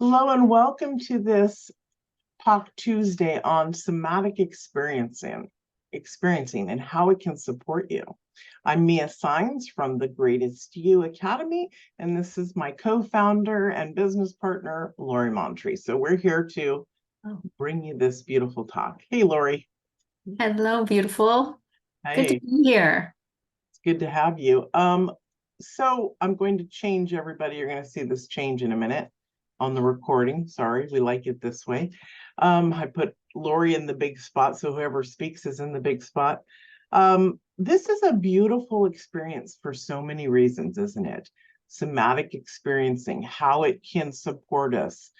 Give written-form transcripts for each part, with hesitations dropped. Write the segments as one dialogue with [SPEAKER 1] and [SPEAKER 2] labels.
[SPEAKER 1] Hello and welcome to this Talk Tuesday on Somatic Experiencing and how it can support you. I'm Mia Saenz from the Greatest You Academy, and this is my co-founder and business partner, Lori Montry. So we're here to bring you this beautiful talk. Hey, Lori.
[SPEAKER 2] Hello, beautiful. Good to
[SPEAKER 1] Hey,
[SPEAKER 2] be here.
[SPEAKER 1] it's good to have you. So I'm going to change everybody. You're going to see this change in a minute on the recording. Sorry, we like it this way. I put Lori in the big spot, so whoever speaks is in the big spot. This is a beautiful experience for so many reasons, isn't it? Somatic experiencing, how it can support us.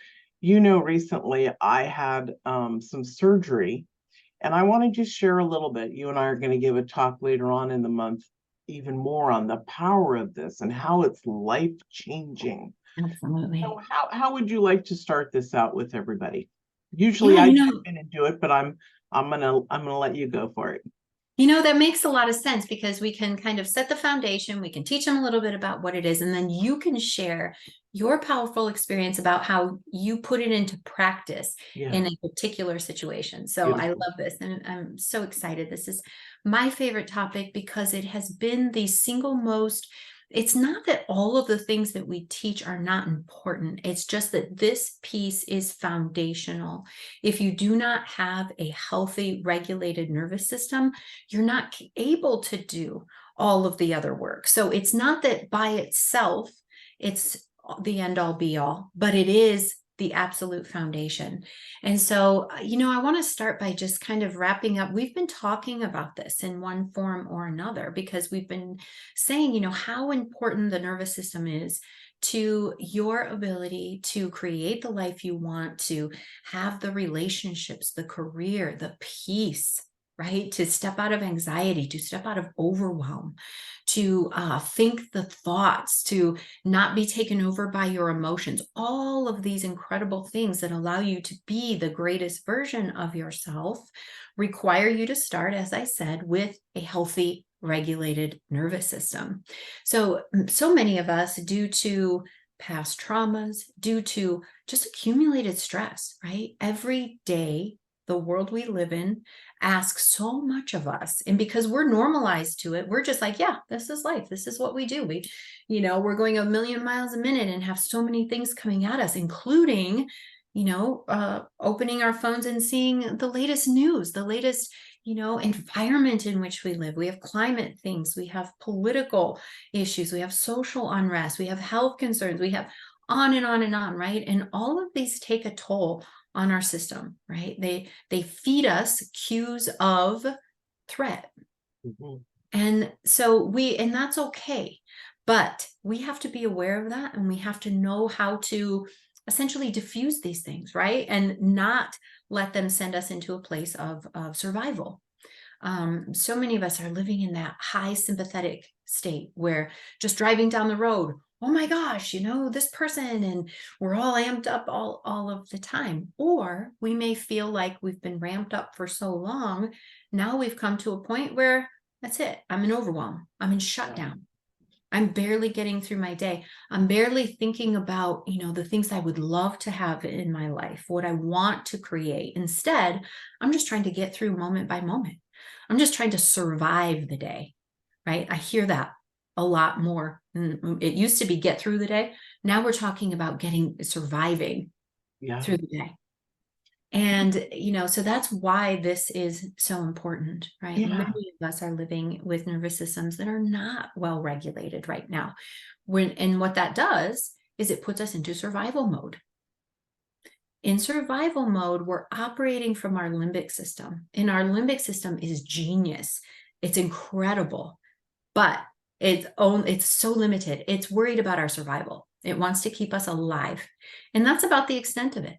[SPEAKER 1] You know, recently I had some surgery, and I want to just share a little bit. You and I are going to give a talk later on in the month, even more on the power of this and how it's life-changing.
[SPEAKER 2] Absolutely.
[SPEAKER 1] So how would you like to start this out with everybody? Usually
[SPEAKER 2] Yeah,
[SPEAKER 1] I jump in and do it, but I'm gonna let you go for it.
[SPEAKER 2] that makes a lot of sense because we can kind of set the foundation. We can teach them a little bit about what it is, and then you can share your powerful experience about how you put it into practice in
[SPEAKER 1] Yeah,
[SPEAKER 2] a particular situation. So I
[SPEAKER 1] beautiful.
[SPEAKER 2] love this, and I'm so excited. This is my favorite topic because it has been the single most. It's not that all of the things that we teach are not important. It's just that this piece is foundational. If you do not have a healthy, regulated nervous system, you're not able to do all of the other work. So it's not that by itself, it's the end all be all, but it is the absolute foundation. And so, I want to start by just kind of wrapping up. We've been talking about this in one form or another because we've been saying, how important the nervous system is to your ability to create the life you want, to have the relationships, the career, the peace, right? To step out of anxiety, to step out of overwhelm, to think the thoughts, to not be taken over by your emotions, all of these incredible things that allow you to be the greatest version of yourself require you to start, as I said, with a healthy, regulated nervous system. So many of us, due to past traumas, due to just accumulated stress, right? Every day, the world we live in asks so much of us. And because we're normalized to it, we're just like, yeah, this is life. This is what we do. We're going a million miles a minute and have so many things coming at us, including, opening our phones and seeing the latest news, the latest, environment in which we live. We have climate things, we have political issues, we have social unrest, we have health concerns, we have on and on and on, right? And all of these take a toll on our system, right? They feed us cues of threat.
[SPEAKER 1] Mhm.
[SPEAKER 2] And and that's okay. But we have to be aware of that, and we have to know how to essentially diffuse these things, right? And not let them send us into a place of survival. So many of us are living in that high sympathetic state where just driving down the road, oh my gosh, this person, and we're all amped up all of the time. Or we may feel like we've been ramped up for so long. Now we've come to a point where that's it. I'm in overwhelm. I'm in shutdown. I'm barely getting through my day. I'm barely thinking about, the things I would love to have in my life, what I want to create. Instead, I'm just trying to get through moment by moment. I'm just trying to survive the day, right? I hear that a lot more. It used to be get through the day. Now we're talking about surviving
[SPEAKER 1] Yeah,
[SPEAKER 2] through the day. And, so that's why this is so important, right?
[SPEAKER 1] yeah,
[SPEAKER 2] Many of us are living with nervous systems that are not well regulated right now. And what that does is it puts us into survival mode. In survival mode, we're operating from our limbic system, and our limbic system is genius. It's incredible, but it's so limited. It's worried about our survival. It wants to keep us alive. And that's about the extent of it,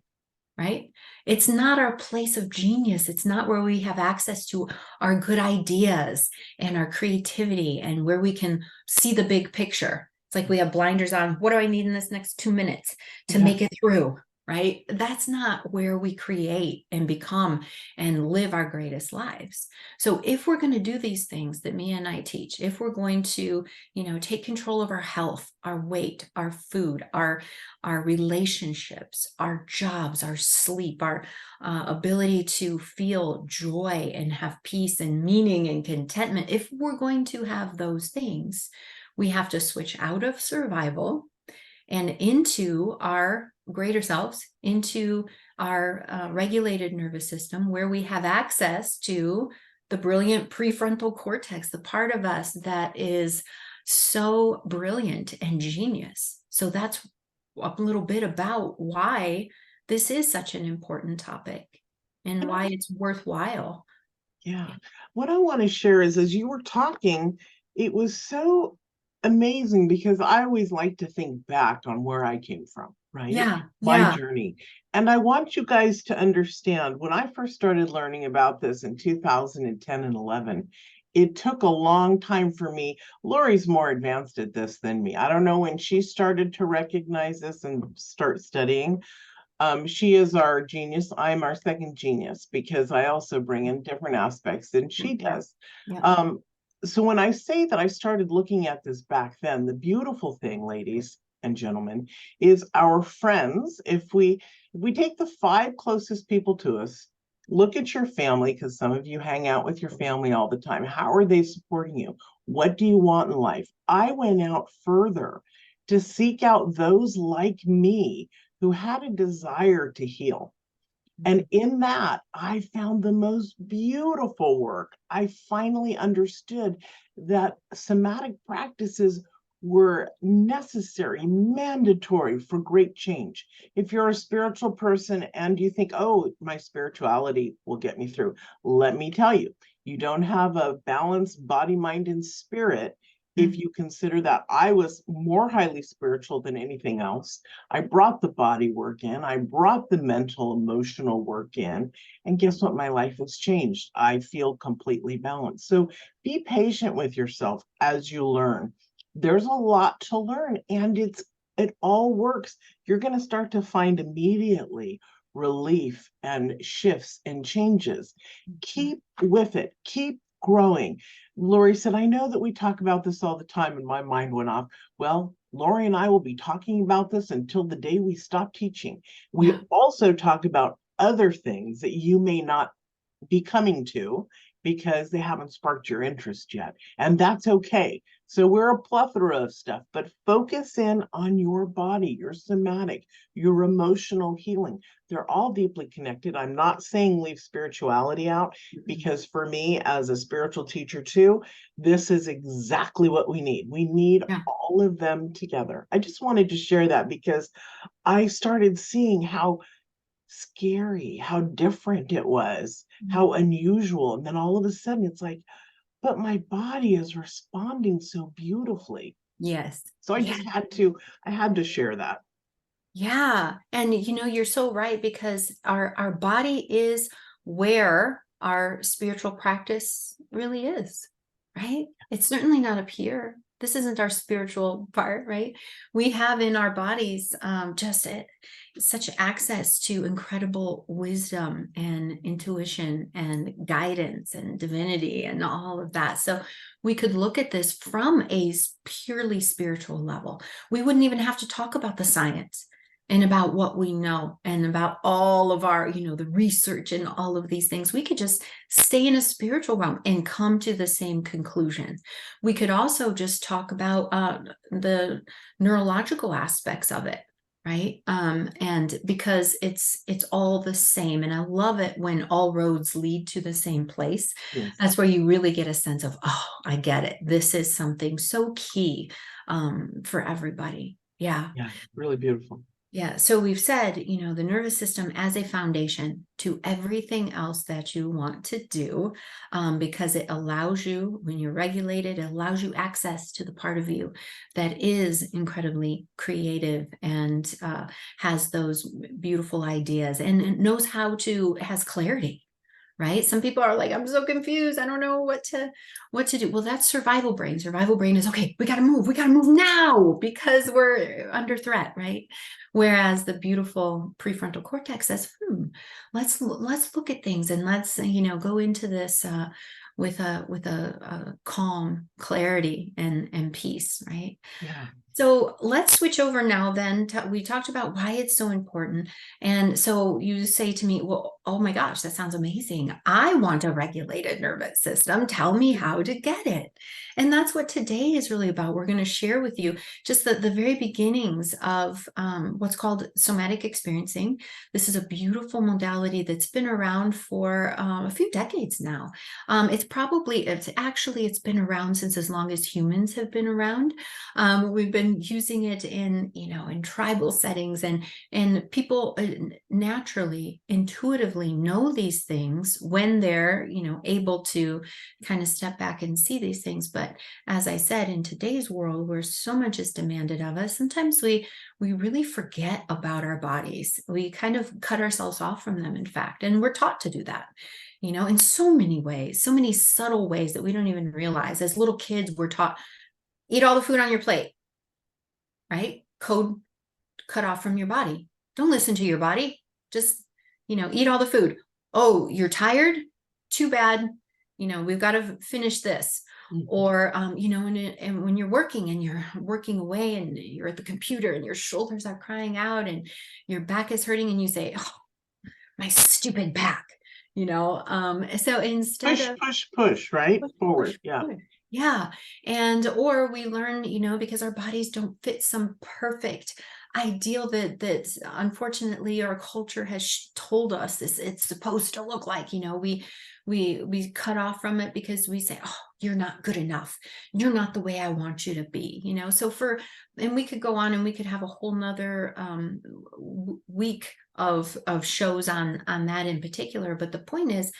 [SPEAKER 2] right? It's not our place of genius. It's not where we have access to our good ideas and our creativity and where we can see the big picture. It's like we have blinders on. What do I need in this next 2 minutes to
[SPEAKER 1] yeah.
[SPEAKER 2] make it through? right? That's not where we create and become and live our greatest lives. So if we're going to do these things that Mia and I teach, if we're going to, take control of our health, our weight, our food, our relationships, our jobs, our sleep, our ability to feel joy and have peace and meaning and contentment, if we're going to have those things, we have to switch out of survival and into our greater selves, into our regulated nervous system, where we have access to the brilliant prefrontal cortex, the part of us that is so brilliant and genius. So that's a little bit about why this is such an important topic and
[SPEAKER 1] And
[SPEAKER 2] why it's worthwhile.
[SPEAKER 1] yeah. What I want to share is, as you were talking, it was so amazing because I always like to think back on where I came from, right?
[SPEAKER 2] Yeah,
[SPEAKER 1] My
[SPEAKER 2] yeah.
[SPEAKER 1] journey. And I want you guys to understand when I first started learning about this in 2010 and 11, it took a long time for me. Lori's more advanced at this than me. I don't know when she started to recognize this and start studying. She is our genius. I'm our second genius because I also bring in different aspects than she does.
[SPEAKER 2] Yeah.
[SPEAKER 1] Um, so when I say that I started looking at this back then, the beautiful thing, ladies and gentlemen, is our friends. If we take the 5 closest people to us, look at your family, because some of you hang out with your family all the time. How are they supporting you? What do you want in life? I went out further to seek out those like me who had a desire to heal. And in that, I found the most beautiful work. I finally understood that somatic practices were necessary, mandatory for great change. If you're a spiritual person and you think, oh, my spirituality will get me through, let me tell you, you don't have a balanced body, mind, and spirit if you consider that. I was more highly spiritual than anything else. I brought the body work in, I brought the mental, emotional work in, and guess what? My life has changed. I feel completely balanced. So be patient with yourself as you learn. There's a lot to learn, and it all works. You're going to start to find immediately relief and shifts and changes. Keep with it, keep growing. Lori said, I know that we talk about this all the time, and my mind went off. Well, Lori and I will be talking about this until the day we stop teaching. We
[SPEAKER 2] Yeah.
[SPEAKER 1] also talk about other things that you may not be coming to because they haven't sparked your interest yet. And that's okay. So we're a plethora of stuff, but focus in on your body, your somatic, your emotional healing. They're all deeply connected. I'm not saying leave spirituality out, because for me, as a spiritual teacher too, this is exactly what we need. We need
[SPEAKER 2] Yeah.
[SPEAKER 1] all of them together. I just wanted to share that because I started seeing how scary, how different it was, how unusual. And then all of a sudden it's like, but my body is responding so beautifully.
[SPEAKER 2] Yes.
[SPEAKER 1] So I
[SPEAKER 2] Yeah.
[SPEAKER 1] just had to share that.
[SPEAKER 2] Yeah. And you're so right, because our body is where our spiritual practice really is, right? It's certainly not up here. This isn't our spiritual part, right? We have in our bodies such access to incredible wisdom and intuition and guidance and divinity and all of that. So we could look at this from a purely spiritual level. We wouldn't even have to talk about the science and about what we know and about all of our, the research and all of these things. We could just stay in a spiritual realm and come to the same conclusion. We could also just talk about the neurological aspects of it, right? And because it's all the same. And I love it when all roads lead to the same place.
[SPEAKER 1] Yes.
[SPEAKER 2] That's where you really get a sense of, oh, I get it. This is something so key for everybody. Yeah.
[SPEAKER 1] Yeah, really beautiful.
[SPEAKER 2] Yeah. So we've said, the nervous system as a foundation to everything else that you want to do, because it allows you, when you're regulated, it allows you access to the part of you that is incredibly creative and has those beautiful ideas and knows has clarity, right? Some people are like, I'm so confused. I don't know what to do. Well, that's survival brain. Survival brain is, okay, we got to move. We got to move now because we're under threat, right? Whereas the beautiful prefrontal cortex says, let's look at things and let's, go into this with a calm clarity and peace, right?
[SPEAKER 1] Yeah.
[SPEAKER 2] So let's switch over now then. We talked about why it's so important. And so you say to me, well, oh my gosh, that sounds amazing. I want a regulated nervous system. Tell me how to get it. And that's what today is really about. We're going to share with you just the very beginnings of what's called somatic experiencing. This is a beautiful modality that's been around for a few decades now. It's been around since as long as humans have been around. We've been using it in tribal settings, and people naturally, intuitively know these things when they're, able to kind of step back and see these things. But as I said, in today's world where so much is demanded of us, sometimes we really forget about our bodies. We kind of cut ourselves off from them, in fact, and we're taught to do that. In so many ways, so many subtle ways that we don't even realize. As little kids, we're taught, eat all the food on your plate, right? Code cut off from your body. Don't listen to your body. Just, eat all the food. Oh, you're tired? Too bad. We've got to finish this. Or, and when you're working and you're working away and you're at the computer and your shoulders are crying out and your back is hurting and you say, oh, my stupid back, so instead
[SPEAKER 1] push, right? Forward. Yeah.
[SPEAKER 2] Yeah. And, or we learn, because our bodies don't fit some perfect ideal that unfortunately our culture has told us this, it's supposed to look like, we cut off from it because we say, oh, you're not good enough. You're not the way I want you to be, so and we could go on and we could have a whole nother week of shows on that in particular. But the point is,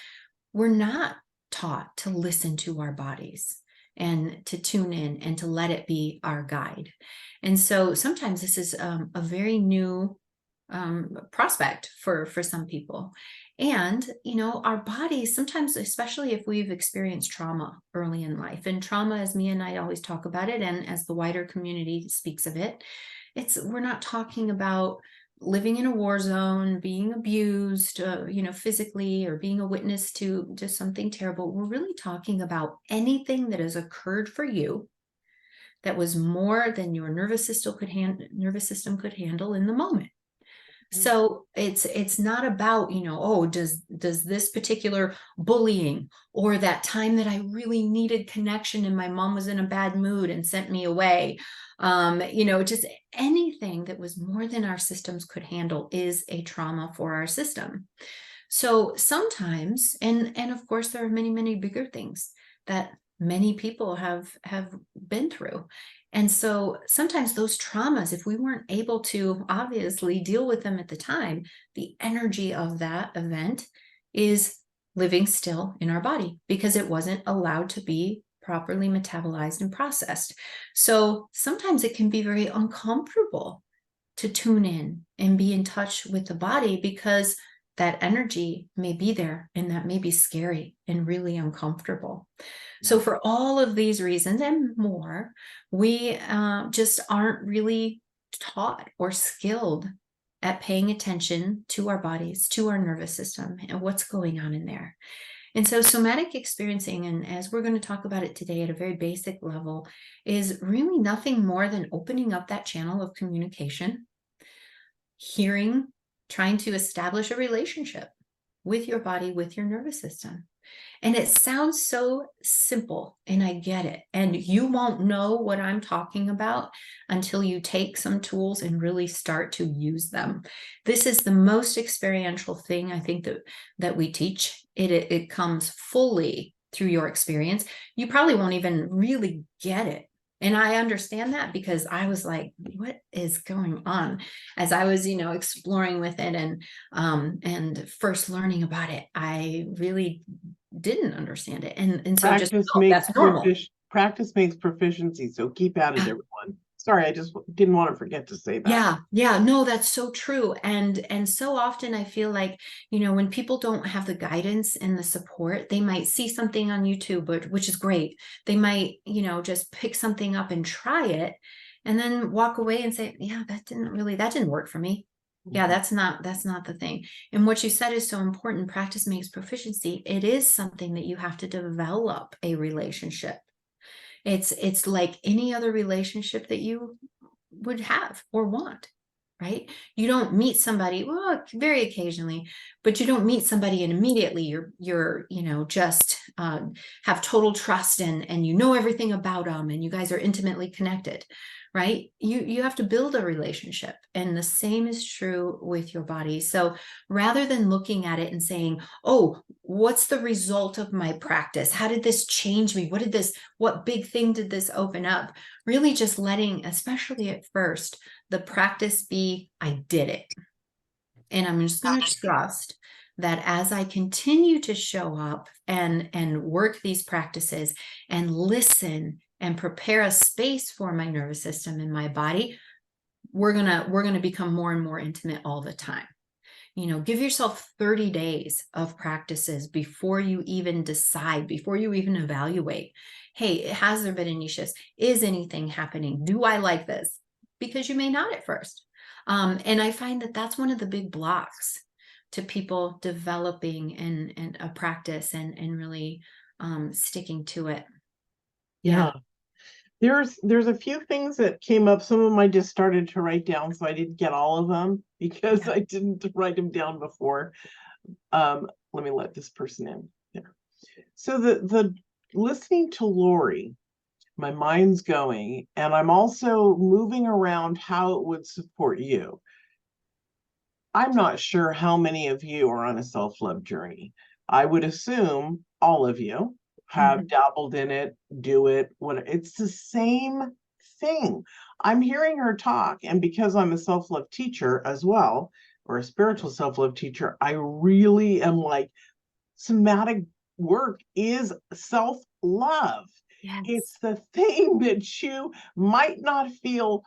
[SPEAKER 2] we're not taught to listen to our bodies and to tune in and to let it be our guide. And so sometimes this is a very new prospect for some people. And, our bodies sometimes, especially if we've experienced trauma early in life, and trauma, as Mia and I always talk about it, and as the wider community speaks of it, we're not talking about living in a war zone, being abused, physically, or being a witness to just something terrible. We're really talking about anything that has occurred for you that was more than your nervous system could handle in the moment. So it's not about, oh, does this particular bullying or that time that I really needed connection and my mom was in a bad mood and sent me away, just anything that was more than our systems could handle is a trauma for our system. So sometimes, and of course, there are many, many bigger things that many people have been through. And so sometimes those traumas, if we weren't able to obviously deal with them at the time, the energy of that event is living still in our body because it wasn't allowed to be properly metabolized and processed. So sometimes it can be very uncomfortable to tune in and be in touch with the body because that energy may be there and that may be scary and really uncomfortable. So for all of these reasons and more, we just aren't really taught or skilled at paying attention to our bodies, to our nervous system, and what's going on in there. And so somatic experiencing, and as we're going to talk about it today at a very basic level, is really nothing more than opening up that channel of communication, hearing, trying to establish a relationship with your body, with your nervous system. And it sounds so simple, and I get it. And you won't know what I'm talking about until you take some tools and really start to use them. This is the most experiential thing I think that we teach. It comes fully through your experience. You probably won't even really get it. And I understand that because I was like, what is going on? As I was, exploring with it and first learning about it, I really didn't understand it. And so
[SPEAKER 1] Practice
[SPEAKER 2] that's normal.
[SPEAKER 1] practice makes proficiency. So keep at it, everyone. Sorry, I just didn't want to forget to say that.
[SPEAKER 2] Yeah, no, that's so true. And so often I feel like, when people don't have the guidance and the support, they might see something on YouTube, which is great. They might, just pick something up and try it and then walk away and say, yeah, that didn't work for me. Yeah,
[SPEAKER 1] Mhm.
[SPEAKER 2] that's not the thing. And what you said is so important. Practice makes proficiency. It is something that you have to develop a relationship. It's like any other relationship that you would have or want, right? You don't meet somebody, well, very occasionally, but you don't meet somebody and immediately you're just have total trust and everything about them and you guys are intimately connected, right? You have to build a relationship, and the same is true with your body. So rather than looking at it and saying, oh, what's the result of my practice? How did this change me? What big thing did this open up? Really just letting, especially at first, the practice be, I did it. And I'm just going to trust that as I continue to show up and work these practices and listen and prepare a space for my nervous system and my body, we're gonna become more and more intimate all the time. Give yourself 30 days of practices before you even decide, before you even evaluate, hey, has there been any shifts? Is anything happening? Do I like this? Because you may not at first. And I find that that's one of the big blocks to people developing and a practice and really sticking to it.
[SPEAKER 1] Yeah.
[SPEAKER 2] Yeah.
[SPEAKER 1] There's a few things that came up. Some of them I just started to write down, so I didn't get all of them because
[SPEAKER 2] Yeah.
[SPEAKER 1] I didn't write them down before. Let me let this person in. There. So the listening to Lori, my mind's going, and I'm also moving around how it would support you. I'm not sure how many of you are on a self-love journey. I would assume all of you have
[SPEAKER 2] Mhm.
[SPEAKER 1] dabbled in it, do it, what it's the same thing. I'm hearing her talk, and because I'm a self-love teacher as well, or a spiritual self-love teacher, I really am like, somatic work is self-love.
[SPEAKER 2] Yes.
[SPEAKER 1] It's the thing that you might not feel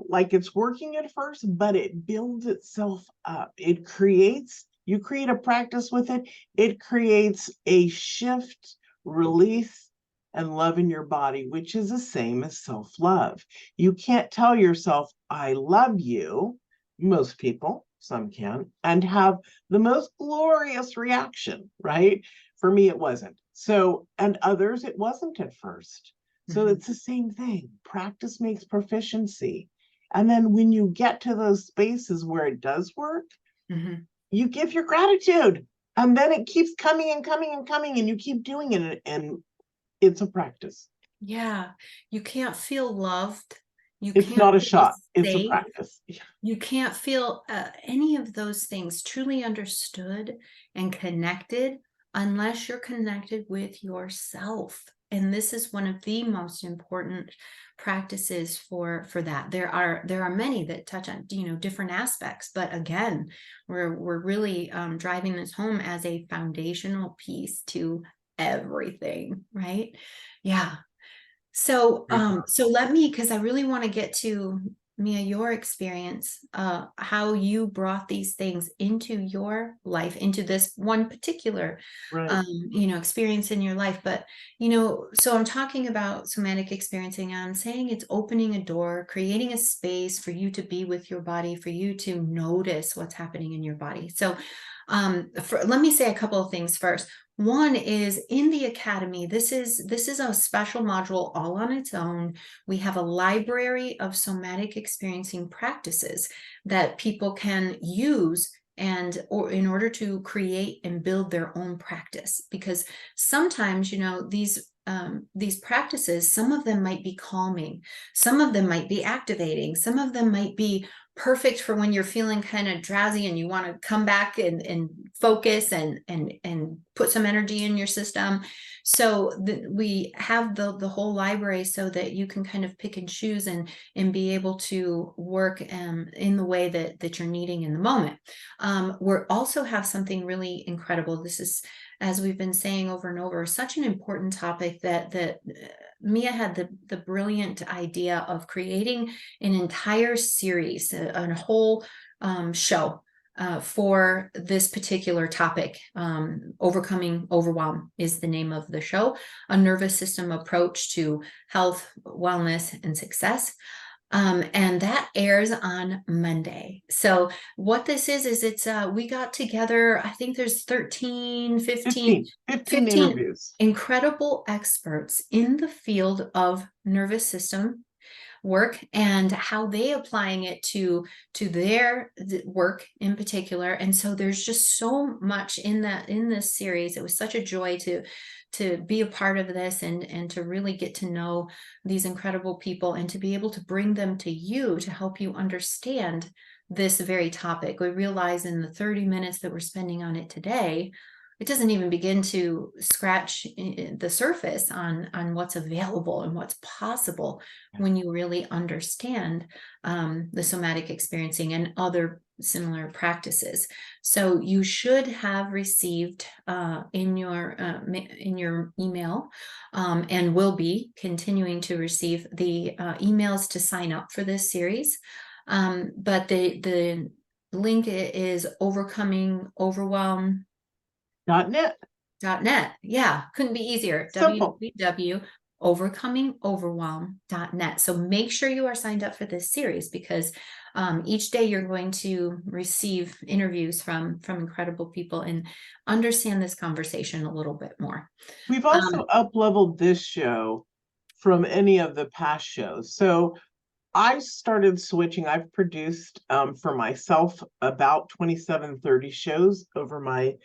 [SPEAKER 1] like it's working at first, but it builds itself up. You create a practice with it, it creates a shift, release, and love in your body, which is the same as self love. You can't tell yourself, I love you, most people, some can, and have the most glorious reaction, right? For me, it wasn't. So, and others, it wasn't at first. So
[SPEAKER 2] Mhm.
[SPEAKER 1] it's the same thing. Practice makes proficiency. And then when you get to those spaces where it does work,
[SPEAKER 2] Mhm.
[SPEAKER 1] you give your gratitude. And then it keeps coming and coming and coming, and you keep doing it. And it's a practice.
[SPEAKER 2] Yeah. You can't feel loved. You
[SPEAKER 1] It's
[SPEAKER 2] can't
[SPEAKER 1] not a
[SPEAKER 2] feel
[SPEAKER 1] shot, it's a
[SPEAKER 2] safe.
[SPEAKER 1] practice.
[SPEAKER 2] You can't feel any of those things truly understood and connected unless you're connected with yourself. And this is one of the most important practices for that. There are many that touch on different aspects, but again, we're really driving this home as a foundational piece to everything, right? Yeah. So, so let me, because I really want to get to Mia, your experience, how you brought these things into your life, into this one particular,
[SPEAKER 1] Right.
[SPEAKER 2] experience in your life. But, so I'm talking about somatic experiencing. I'm saying it's opening a door, creating a space for you to be with your body, for you to notice what's happening in your body. So, let me say a couple of things first. One is in the academy, this is a special module all on its own. We have a library of somatic experiencing practices that people can use or in order to create and build their own practice, because sometimes these practices, some of them might be calming, some of them might be activating, some of them might be perfect for when you're feeling kind of drowsy and you want to come back and focus and put some energy in your system. So we have the whole library so that you can kind of pick and choose and be able to work in the way that you're needing in the moment. We also have something really incredible. This is, as we've been saying over and over, such an important topic that Mia had the brilliant idea of creating an entire series, a whole show for this particular topic. Overcoming Overwhelm is the name of the show, a nervous system approach to health, wellness, and success. And that airs on Monday. So what this is it's we got together, I think there's 13, 15
[SPEAKER 1] interviews.
[SPEAKER 2] incredible experts in the field of nervous system work and how they applying it to their work in particular. And so there's just so much in this series. It was such a joy to be a part of this and to really get to know these incredible people and to be able to bring them to you to help you understand this very topic. We realize in the 30 minutes that we're spending on it today, it doesn't even begin to scratch the surface on what's available and what's possible when you really understand the somatic experiencing and other similar practices. So you should have received in your email and will be continuing to receive the emails to sign up for this series. But the link is Overcoming Overwhelm
[SPEAKER 1] .net.
[SPEAKER 2] Yeah, couldn't be easier.
[SPEAKER 1] Simple.
[SPEAKER 2] www.overcomingoverwhelm.net. So make sure you are signed up for this series because each day you're going to receive interviews from incredible people and understand this conversation a little bit more.
[SPEAKER 1] We've also up-leveled this show from any of the past shows. So I started switching. I've produced for myself about 27-30 shows over my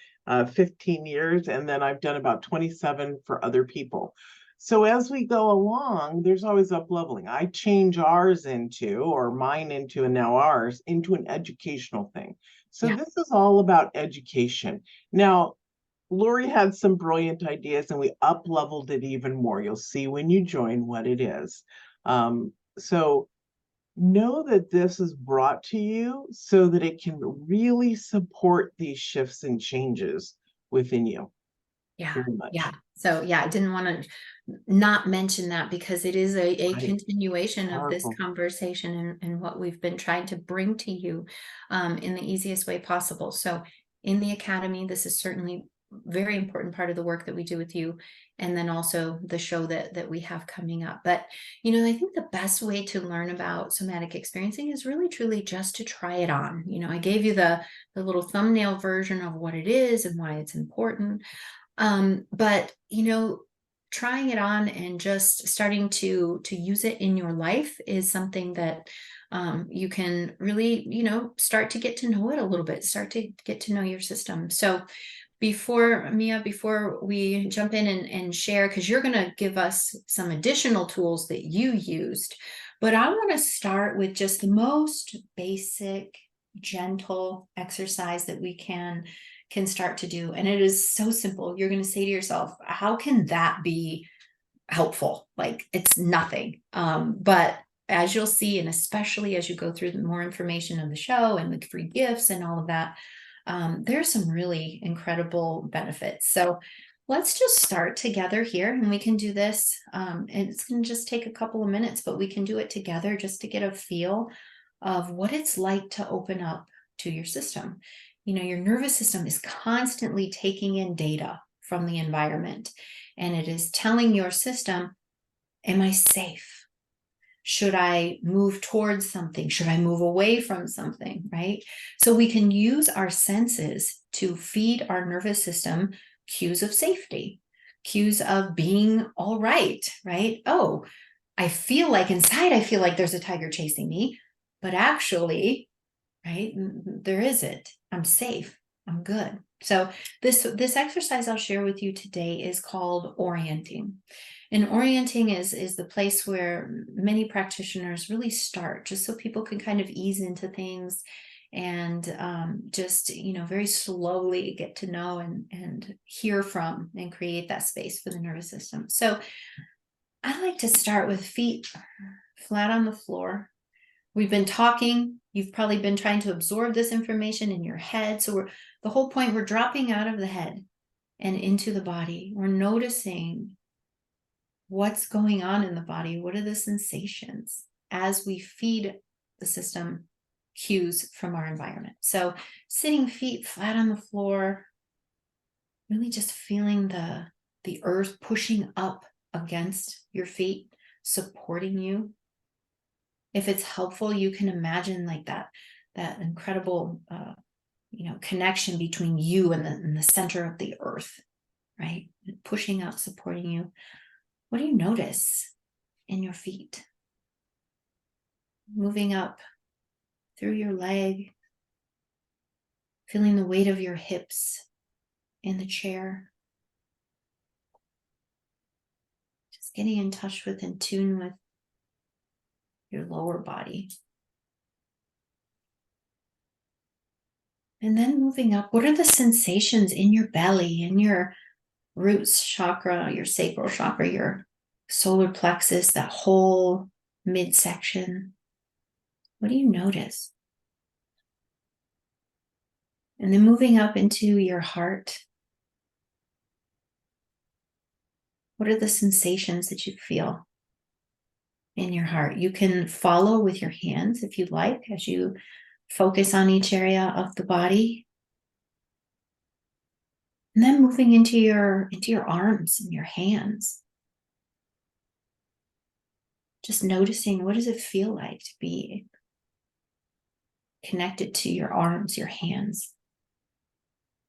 [SPEAKER 1] 15 years, and then I've done about 27 for other people. So as we go along, there's always up-leveling. I change ours into, or mine into, and now ours into an educational thing. So this is all about education. Now, Lori had some brilliant ideas, and we up-leveled it even more. You'll see when you join what it is. So know that this is brought to you so that it can really support these shifts and changes within you.
[SPEAKER 2] Yeah. So I didn't want to not mention that because it is a continuation of this conversation and what we've been trying to bring to you in the easiest way possible. So in the Academy, this is certainly very important part of the work that we do with you, and then also the show that we have coming up. But I think the best way to learn about somatic experiencing is really truly just to try it on. I gave you the little thumbnail version of what it is and why it's important, but trying it on and just starting to use it in your life is something that you can really start to get to know it a little bit, start to get to know your system. So before we jump in and share, because you're going to give us some additional tools that you used, but I want to start with just the most basic, gentle exercise that we can start to do. And it is so simple. You're going to say to yourself, how can that be helpful? Like, it's nothing. But as you'll see, and especially as you go through the more information of the show and the free gifts and all of that, there's some really incredible benefits. So let's just start together here, and we can do this. It's going to just take a couple of minutes, but we can do it together just to get a feel of what it's like to open up to your system. Your nervous system is constantly taking in data from the environment, and it is telling your system, am I safe? Should I move towards something? Should I move away from something, right? So we can use our senses to feed our nervous system cues of safety, cues of being all right? Oh, I feel like inside, I feel like there's a tiger chasing me, but actually, right, there isn't. I'm safe. I'm good. So this exercise I'll share with you today is called Orienting. And Orienting is the place where many practitioners really start, just so people can kind of ease into things and just, very slowly get to know and hear from and create that space for the nervous system. So I like to start with feet flat on the floor. We've been talking. You've probably been trying to absorb this information in your head. So the whole point, we're dropping out of the head and into the body. We're noticing what's going on in the body? What are the sensations as we feed the system cues from our environment? So sitting feet flat on the floor, really just feeling the earth pushing up against your feet, supporting you. If it's helpful, you can imagine like that incredible connection between you and the center of the earth, right? Pushing out, supporting you. What do you notice in your feet? Moving up through your leg, feeling the weight of your hips in the chair. Just getting in touch with and tune with your lower body. And then moving up, what are the sensations in your belly, in your roots chakra, your sacral chakra, your solar plexus, that whole midsection? What do you notice? And then moving up into your heart. What are the sensations that you feel in your heart? You can follow with your hands if you'd like, as you focus on each area of the body. And then moving into your arms and your hands. Just noticing, what does it feel like to be connected to your arms, your hands?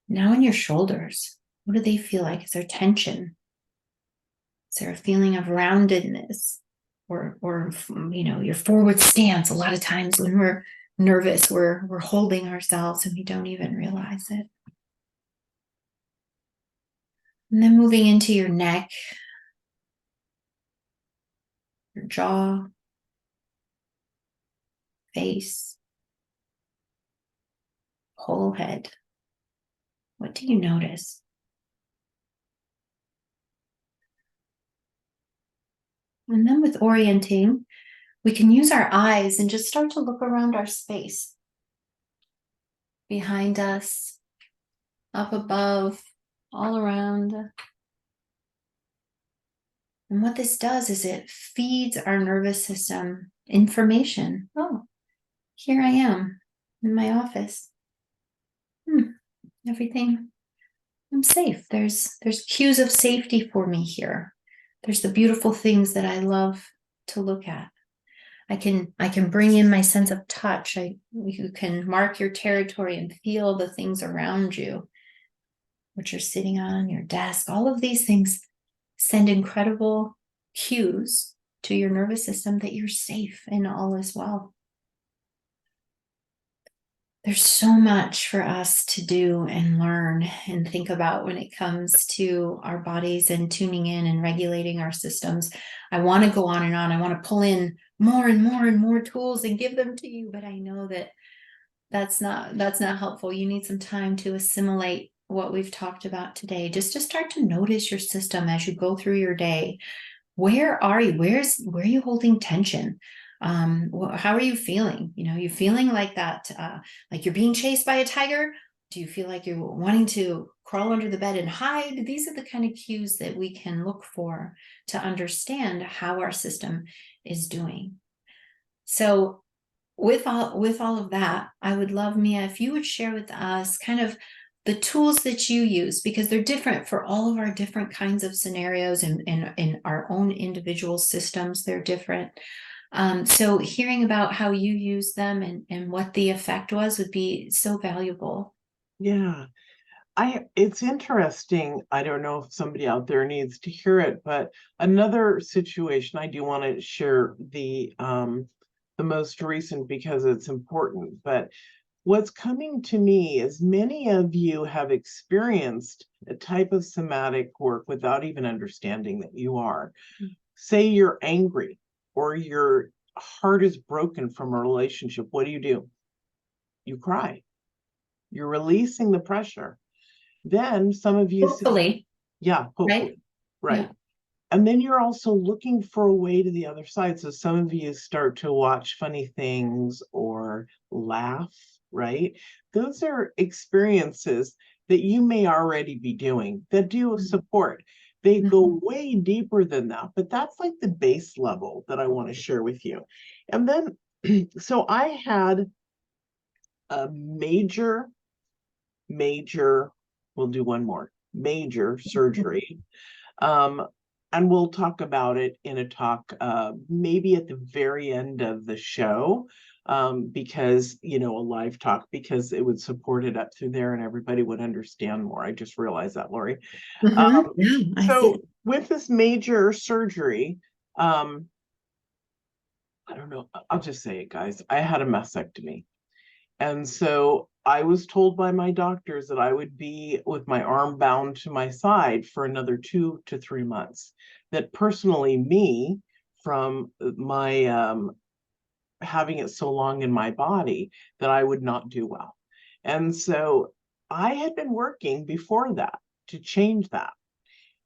[SPEAKER 2] Now in your shoulders, what do they feel like? Is there tension? Is there a feeling of roundedness? Or your forward stance? A lot of times when we're nervous, we're holding ourselves and we don't even realize it. And then moving into your neck, your jaw, face, whole head. What do you notice? And then with orienting, we can use our eyes and just start to look around our space. Behind us, up above, all around. And what this does is it feeds our nervous system information. Oh, here I am in my office. Everything, I'm safe. There's cues of safety for me here. There's the beautiful things that I love to look at. I can bring in my sense of touch. You can mark your territory and feel the things around you, what you're sitting on, your desk. All of these things send incredible cues to your nervous system that you're safe and all is well. There's so much for us to do and learn and think about when it comes to our bodies and tuning in and regulating our systems. I want to go on and on. I want to pull in more and more and more tools and give them to you, but I know that that's not helpful. You need some time to assimilate what we've talked about today, just to start to notice your system as you go through your day. Where are you? Where are you holding tension? How are you feeling? You feeling like that, like you're being chased by a tiger? Do you feel like you're wanting to crawl under the bed and hide? These are the kind of cues that we can look for to understand how our system is doing. So with all of that, I would love, Mia, if you would share with us kind of the tools that you use, because they're different for all of our different kinds of scenarios and in our own individual systems, they're different. So hearing about how you use them and what the effect was would be so valuable.
[SPEAKER 1] Yeah. It's interesting. I don't know if somebody out there needs to hear it, but another situation I do want to share the most recent because it's important. But what's coming to me is many of you have experienced a type of somatic work without even understanding that you are. Say you're angry or your heart is broken from a relationship. What do? You cry. You're releasing the pressure. Then some of you
[SPEAKER 2] Hopefully.
[SPEAKER 1] yeah, hopefully. Right.
[SPEAKER 2] Yeah.
[SPEAKER 1] And then you're also looking for a way to the other side. So some of you start to watch funny things or laugh, right? Those are experiences that you may already be doing that do support. They go way deeper than that, but that's like the base level that I want to share with you. And then, so I had a major, we'll do one more, major surgery. And we'll talk about it in a talk, maybe at the very end of the show, because, a live talk, because it would support it up through there and everybody would understand more. I just realized that, Lori.
[SPEAKER 2] Yeah, I see
[SPEAKER 1] So
[SPEAKER 2] that.
[SPEAKER 1] with this major surgery, I don't know, I'll just say it, guys. I had a mastectomy. And so I was told by my doctors that I would be with my arm bound to my side for another 2 to 3 months. That personally, me, from my having it so long in my body, that I would not do well. And so I had been working before that to change that.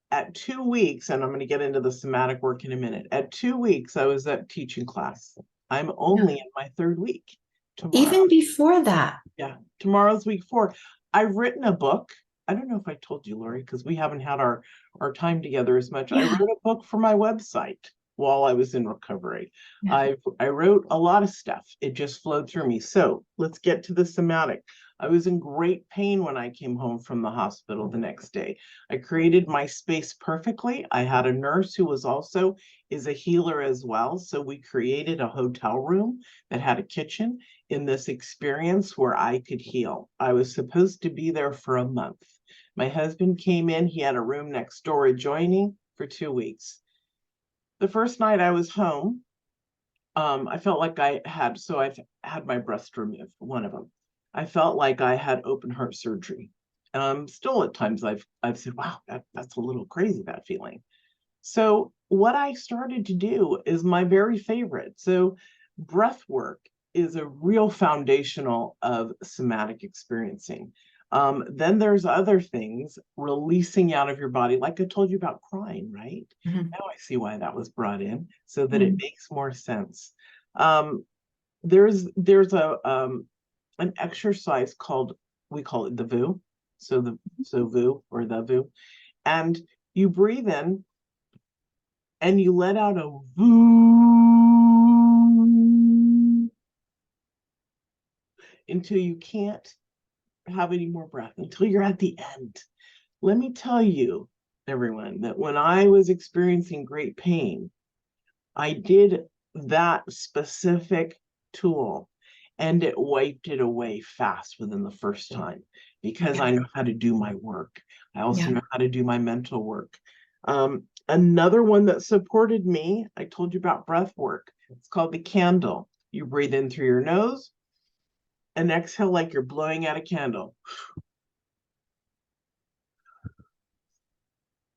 [SPEAKER 1] At 2 weeks, and I'm going to get into the somatic work in a minute. At 2 weeks, I was at teaching class. I'm only in my 3rd week tomorrow.
[SPEAKER 2] Even before that.
[SPEAKER 1] Yeah, tomorrow's week 4. I've written a book. I don't know if I told you, Lori, because we haven't had our time together as much. I wrote a book for my website while I was in recovery. I wrote a lot of stuff. It just flowed through me. So let's get to the somatic. I was in great pain when I came home from the hospital the next day. I created my space perfectly. I had a nurse who is a healer as well. So we created a hotel room that had a kitchen in this experience where I could heal. I was supposed to be there for a month. My husband came in, he had a room next door adjoining for 2 weeks. The first night I was home, I felt like I've had my breast removed, one of them. I felt like I had open heart surgery. Still at times I've said, wow, that's a little crazy, that feeling. So what I started to do is my very favorite. So breath work is a real foundational of somatic experiencing. Then there's other things, releasing out of your body, like I told you about crying, right? Now I see why that was brought in, so that it makes more sense. There's an exercise called, we call it the VU. So VU or the VU, and you breathe in and you let out a VU until you can't have any more breath, until you're at the end. Let me tell you, everyone, that when I was experiencing great pain, I did that specific tool and it wiped it away fast within the first time, because I know how to do my work. I also know how to do my mental work. Another one that supported me, I told you about breath work. It's called the candle. You breathe in through your nose and exhale like you're blowing out a candle.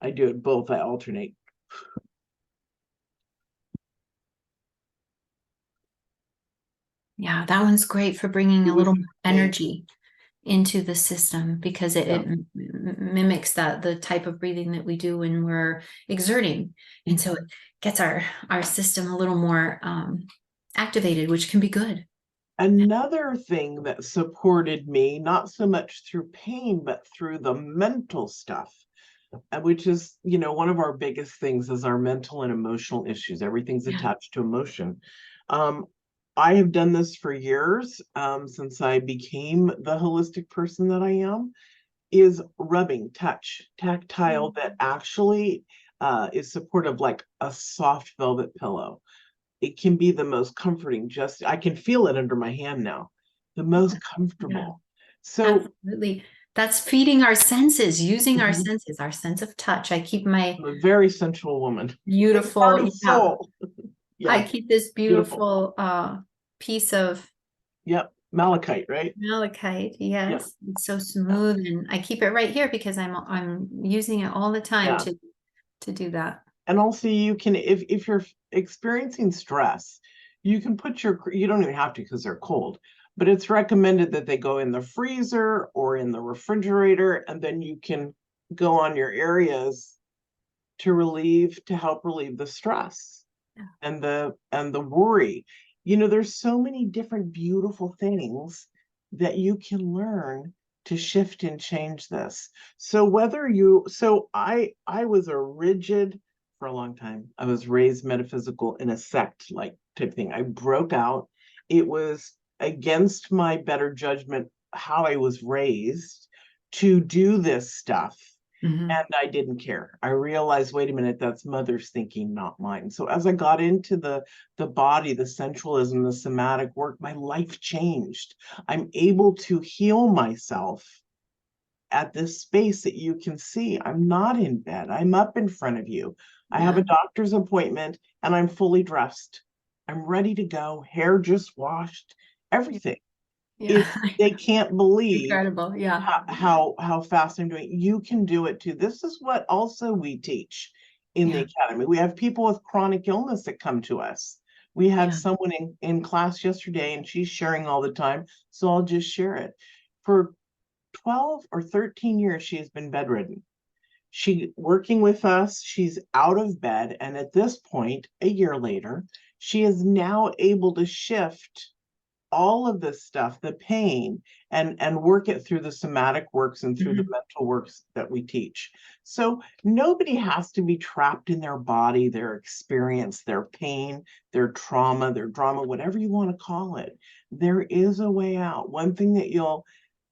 [SPEAKER 1] I do it both, I alternate.
[SPEAKER 2] Yeah, that one's great for bringing a little more energy into the system, because it mimics the type of breathing that we do when we're exerting. And so it gets our system a little more activated, which can be good.
[SPEAKER 1] Another thing that supported me, not so much through pain, but through the mental stuff, which is, one of our biggest things is our mental and emotional issues. Everything's attached to emotion. I have done this for years, since I became the holistic person that I am, is rubbing, tactile, that actually is supportive, like a soft velvet pillow. It can be the most comforting. I can feel it under my hand now, the most comfortable. So
[SPEAKER 2] absolutely, that's feeding our senses, using our senses, our sense of touch. I keep my
[SPEAKER 1] I'm a very sensual woman.
[SPEAKER 2] beautiful
[SPEAKER 1] Part of soul.
[SPEAKER 2] I keep this beautiful piece of
[SPEAKER 1] malachite, right?
[SPEAKER 2] Malachite, yes. It's so smooth, and I keep it right here because I'm using it all the time to do that.
[SPEAKER 1] And also you can, if you're experiencing stress, you can put you don't even have to because they're cold, but it's recommended that they go in the freezer or in the refrigerator, and then you can go on your areas to help relieve the stress and the worry. There's so many different beautiful things that you can learn to shift and change this. So I was a rigid for a long time. I was raised metaphysical in a sect like type thing. I broke out. It was against my better judgment how I was raised to do this stuff.
[SPEAKER 2] Mhm.
[SPEAKER 1] And I didn't care. I realized, wait a minute, that's mother's thinking, not mine. So as I got into the body, the sensualism, the somatic work, my life changed. I'm able to heal myself at this space that you can see. I'm not in bed. I'm up in front of you. I have
[SPEAKER 2] Yeah.
[SPEAKER 1] a doctor's appointment and I'm fully dressed. I'm ready to go. Hair just washed, everything.
[SPEAKER 2] Yeah.
[SPEAKER 1] It's they can't believe
[SPEAKER 2] Incredible. Yeah.
[SPEAKER 1] how fast I'm doing. You can do it too. This is what also we teach in the
[SPEAKER 2] Yeah.
[SPEAKER 1] academy. We have people with chronic illness that come to us. We had
[SPEAKER 2] Yeah.
[SPEAKER 1] someone in class yesterday and she's sharing all the time. So I'll just share it. For 12 or 13 years, she has been bedridden. She working with us, she's out of bed. And at this point, a year later, she is now able to shift all of this stuff, the pain, and work it through the somatic works and through the
[SPEAKER 2] Mhm.
[SPEAKER 1] mental works that we teach. So nobody has to be trapped in their body, their experience, their pain, their trauma, their drama, whatever you want to call it. There is a way out. One thing that you'll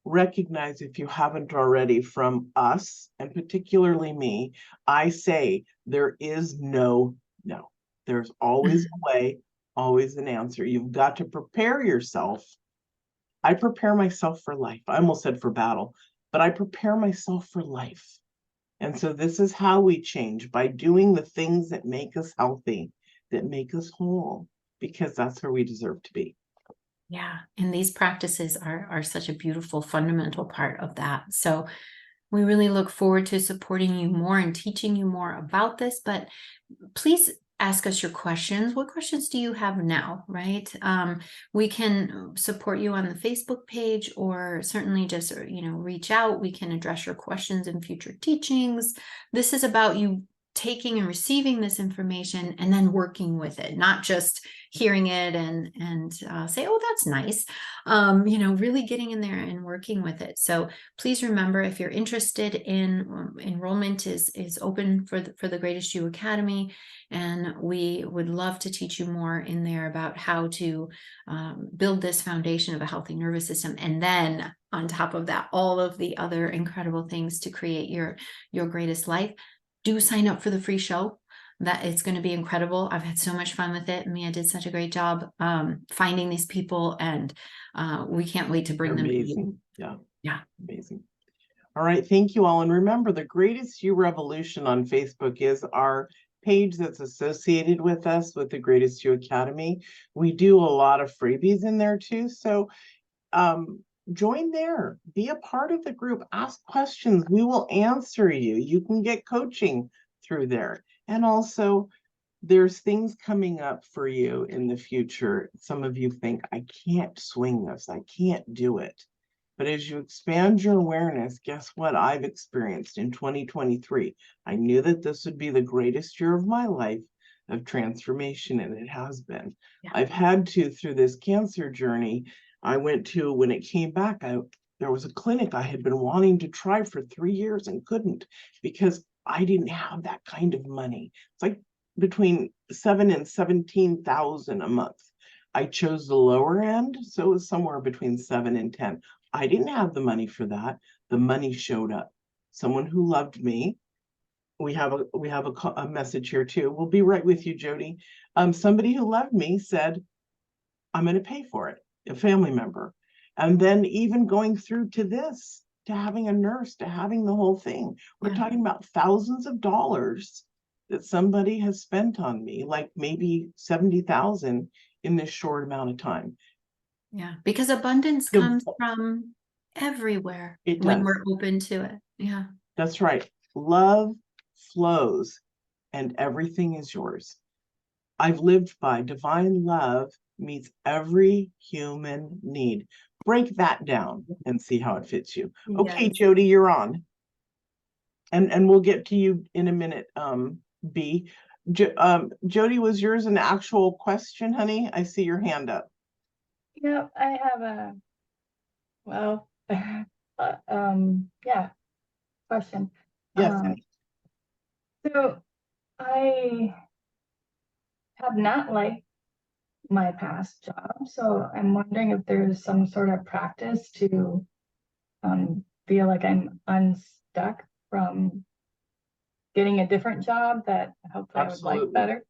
[SPEAKER 1] recognize if you haven't already from us, and particularly me, I say there is no. There's always
[SPEAKER 2] Mhm.
[SPEAKER 1] a way, always an answer. You've got to prepare yourself. I prepare myself for life. I almost said for battle, but I prepare myself for life. And so this is how we change, by doing the things that make us healthy, that make us whole, because that's where we deserve to be.
[SPEAKER 2] Yeah. And these practices are such a beautiful fundamental part of that. So we really look forward to supporting you more and teaching you more about this. But please ask us your questions. What questions do you have now, right? We can support you on the Facebook page, or certainly just, reach out. We can address your questions in future teachings. This is about you taking and receiving this information and then working with it, not just hearing it and say, oh, that's nice. Really getting in there and working with it. So please remember, if you're interested in enrollment is open for the Greatest You Academy, and we would love to teach you more in there about how to build this foundation of a healthy nervous system, and then on top of that, all of the other incredible things to create your greatest life. Do sign up for the free show. That it's going to be incredible. I've had so much fun with it. Mia did such a great job finding these people, and we can't wait to bring
[SPEAKER 1] They're
[SPEAKER 2] them to you.
[SPEAKER 1] amazing. Yeah.
[SPEAKER 2] Yeah.
[SPEAKER 1] Amazing. All right. Thank you all. And remember, the Greatest You Revolution on Facebook is our page that's associated with us with the Greatest You Academy. We do a lot of freebies in there too. So join there, be a part of the group, ask questions. We will answer you. You can get coaching through there. And also, there's things coming up for you in the future. Some of you think, I can't swing this, I can't do it. But as you expand your awareness, guess what I've experienced in 2023? I knew that this would be the greatest year of my life of transformation, and it has been.
[SPEAKER 2] Yeah.
[SPEAKER 1] I've had to, through this cancer journey, I went to, when it came back, there was a clinic I had been wanting to try for 3 years and couldn't, because I didn't have that kind of money. It's like between 7 and 17,000 a month. I chose the lower end, so it was somewhere between 7 and 10. I didn't have the money for that. The money showed up. Someone who loved me. We have a message here too. We'll be right with you, Jody. Somebody who loved me said, I'm going to pay for it, a family member. And then even going through to this, to having a nurse, to having the whole thing. We're
[SPEAKER 2] Yeah.
[SPEAKER 1] talking about thousands of dollars that somebody has spent on me, like maybe 70,000 in this short amount of time.
[SPEAKER 2] Yeah. Because abundance
[SPEAKER 1] So
[SPEAKER 2] comes from everywhere
[SPEAKER 1] it
[SPEAKER 2] when
[SPEAKER 1] does.
[SPEAKER 2] we're open to it. Yeah.
[SPEAKER 1] That's right. Love flows and everything is yours. I've lived by divine love meets every human need. Break that down and see how it fits you. Okay,
[SPEAKER 2] Yes.
[SPEAKER 1] Jody, you're on. And we'll get to you in a minute, B. Jody, was yours an actual question, honey? I see your hand up.
[SPEAKER 3] I have well, yeah, question.
[SPEAKER 1] Yes.
[SPEAKER 3] So I have not liked my past job, so I'm wondering if there's some sort of practice to feel like I'm unstuck from getting a different job that hopefully I would like better.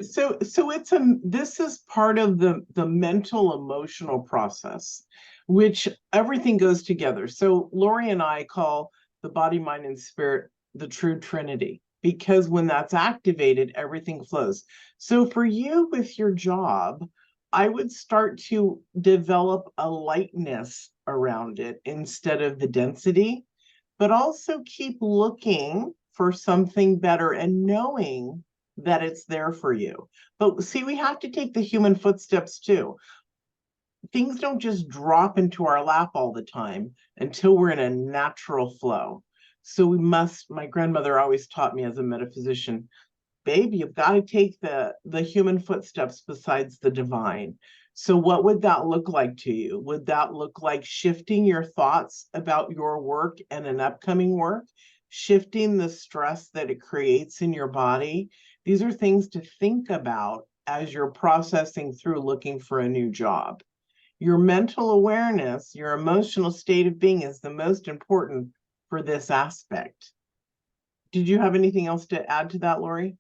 [SPEAKER 1] So this is part of the mental emotional process, which everything goes together. So Lori and I call the body, mind, and spirit the true trinity, because when that's activated, everything flows. So for you with your job, I would start to develop a lightness around it instead of the density, but also keep looking for something better and knowing that it's there for you. But see, we have to take the human footsteps too. Things don't just drop into our lap all the time until we're in a natural flow. So we must, my grandmother always taught me as a metaphysician, babe, you've got to take the human footsteps besides the divine. So what would that look like to you? Would that look like shifting your thoughts about your work and an upcoming work, shifting the stress that it creates in your body? These are things to think about as you're processing through looking for a new job. Your mental awareness, your emotional state of being is the most important for this aspect. Did you have anything else to add to that, Lori?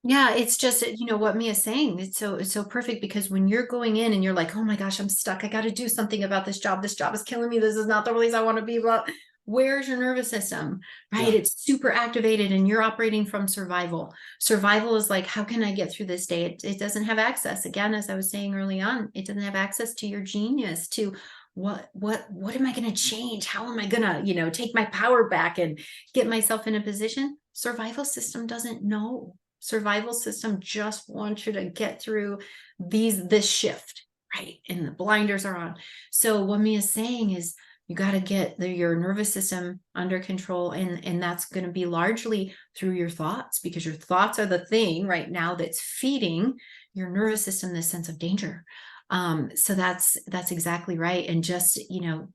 [SPEAKER 2] Yeah, it's just, what Mia's saying, it's so perfect, because when you're going in and you're like, oh my gosh, I'm stuck, I got to do something about this job is killing me, this is not the place I want to be, but where's your nervous system, right?
[SPEAKER 1] Yeah.
[SPEAKER 2] It's super activated and you're operating from survival. Survival is like, how can I get through this day? It doesn't have access, again, as I was saying early on, it doesn't have access to your genius, to what am I going to change? How am I going to, take my power back and get myself in a position? Survival system doesn't know. Survival system just wants you to get through this shift, right? And the blinders are on. So what Mia's saying is, you got to get your nervous system under control, and that's going to be largely through your thoughts, because your thoughts are the thing right now that's feeding your nervous system this sense of danger. So that's exactly right. And just,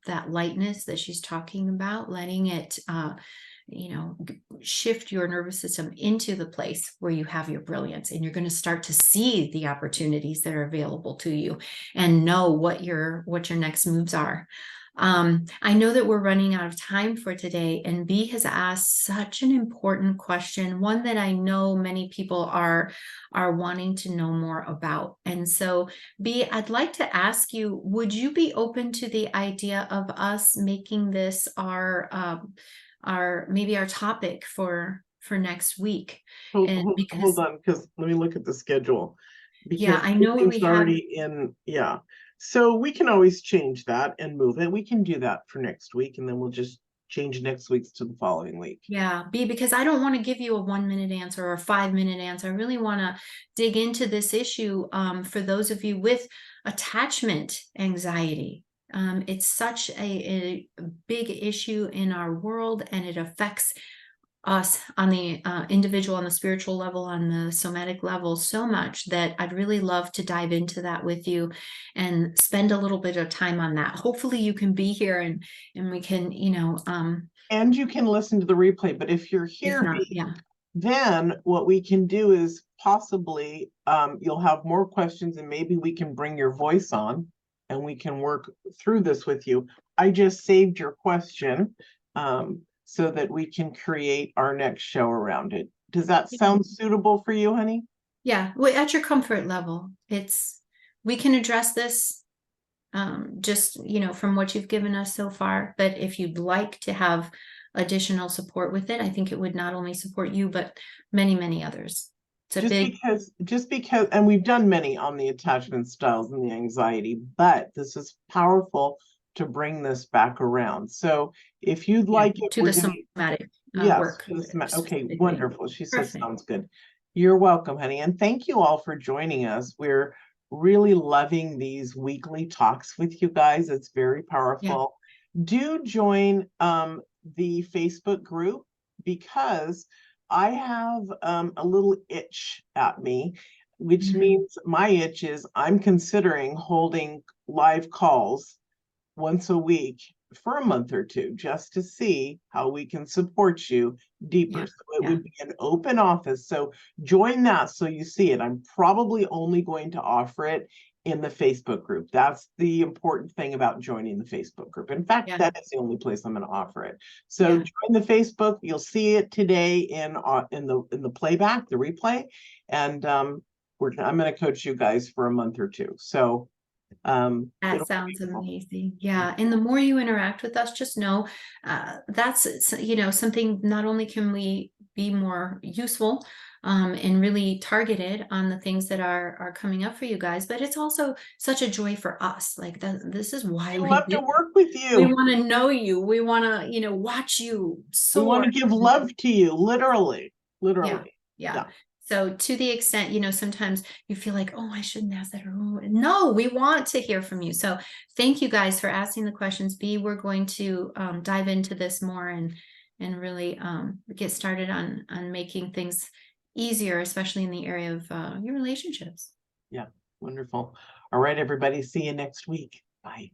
[SPEAKER 2] that lightness that she's talking about, letting it shift your nervous system into the place where you have your brilliance, and you're going to start to see the opportunities that are available to you and know what your next moves are. I know that we're running out of time for today, and B has asked such an important question, one that I know many people are wanting to know more about. And so, B, I'd like to ask you, would you be open to the idea of us making this maybe our topic for next week?
[SPEAKER 1] Hold
[SPEAKER 2] Because
[SPEAKER 1] on, because let me look at the schedule.
[SPEAKER 2] yeah,
[SPEAKER 1] Because
[SPEAKER 2] I know we
[SPEAKER 1] everything's
[SPEAKER 2] have.
[SPEAKER 1] already in, yeah. So we can always change that and move it. We can do that for next week, and then we'll just change next week's to the following week.
[SPEAKER 2] Yeah, B, because I don't want to give you a 1-minute answer or a 5-minute answer. I really want to dig into this issue for those of you with attachment anxiety. It's such a big issue in our world, and it affects us on the individual, on the spiritual level, on the somatic level so much, that I'd really love to dive into that with you and spend a little bit of time on that. Hopefully you can be here and we can,
[SPEAKER 1] And you can listen to the replay, but if you're here,
[SPEAKER 2] yeah.
[SPEAKER 1] Then what we can do is possibly you'll have more questions, and maybe we can bring your voice on and we can work through this with you. I just saved your question so that we can create our next show around it. Does that sound suitable for you, honey?
[SPEAKER 2] Yeah, well, at your comfort level, we can address this just, from what you've given us so far. But if you'd like to have additional support with it, I think it would not only support you, but many, many others.
[SPEAKER 1] Just because, and we've done many on the attachment styles and the anxiety, but this is powerful to bring this back around. So if you'd like it,
[SPEAKER 2] to the somatic work.
[SPEAKER 1] Okay, wonderful. She says, sounds good. You're welcome, honey. And thank you all for joining us. We're really loving these weekly talks with you guys. It's very powerful. Yeah. Do join the Facebook group, because I have a little itch at me, which means my itch is I'm considering holding live calls once a week for a month or two, just to see how we can support you deeper.
[SPEAKER 2] Yeah,
[SPEAKER 1] So it
[SPEAKER 2] yeah.
[SPEAKER 1] would be an open office. So join that so you see it. I'm probably only going to offer it in the Facebook group. That's the important thing about joining the Facebook group. In fact,
[SPEAKER 2] Yeah.
[SPEAKER 1] that is the only place I'm going to offer it. So
[SPEAKER 2] Yeah.
[SPEAKER 1] join the Facebook. You'll see it today in the playback, the replay, and I'm going to coach you guys for a month or two. So
[SPEAKER 2] That
[SPEAKER 1] it'll be
[SPEAKER 2] sounds
[SPEAKER 1] beautiful.
[SPEAKER 2] amazing. Yeah. And the more you interact with us, just know that's, something not only can we be more useful and really targeted on the things that are coming up for you guys, but it's also such a joy for us. Like this is why
[SPEAKER 1] We
[SPEAKER 2] we
[SPEAKER 1] love to work with
[SPEAKER 2] we
[SPEAKER 1] you.
[SPEAKER 2] want to know you. We want to, watch you
[SPEAKER 1] We want
[SPEAKER 2] soar.
[SPEAKER 1] to give love to you, literally,
[SPEAKER 2] Yeah.
[SPEAKER 1] literally.
[SPEAKER 2] Yeah. So to the extent, sometimes you feel like, oh, I shouldn't ask that. Or, oh, no, we want to hear from you. So thank you guys for asking the questions. B, we're going to dive into this more and really get started on making things easier, especially in the area of your relationships.
[SPEAKER 1] Yeah, wonderful. All right, everybody. See you next week. Bye.